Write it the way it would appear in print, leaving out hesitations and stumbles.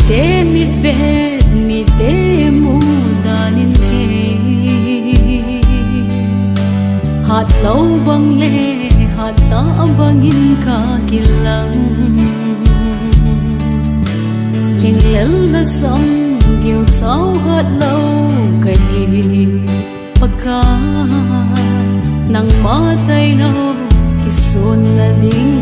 te mit vet mi te mu danin he hat lau bang le hat ta bangin ka kilang king lel na sam giu chau hat lau kai pagka nang matay lau kison na ding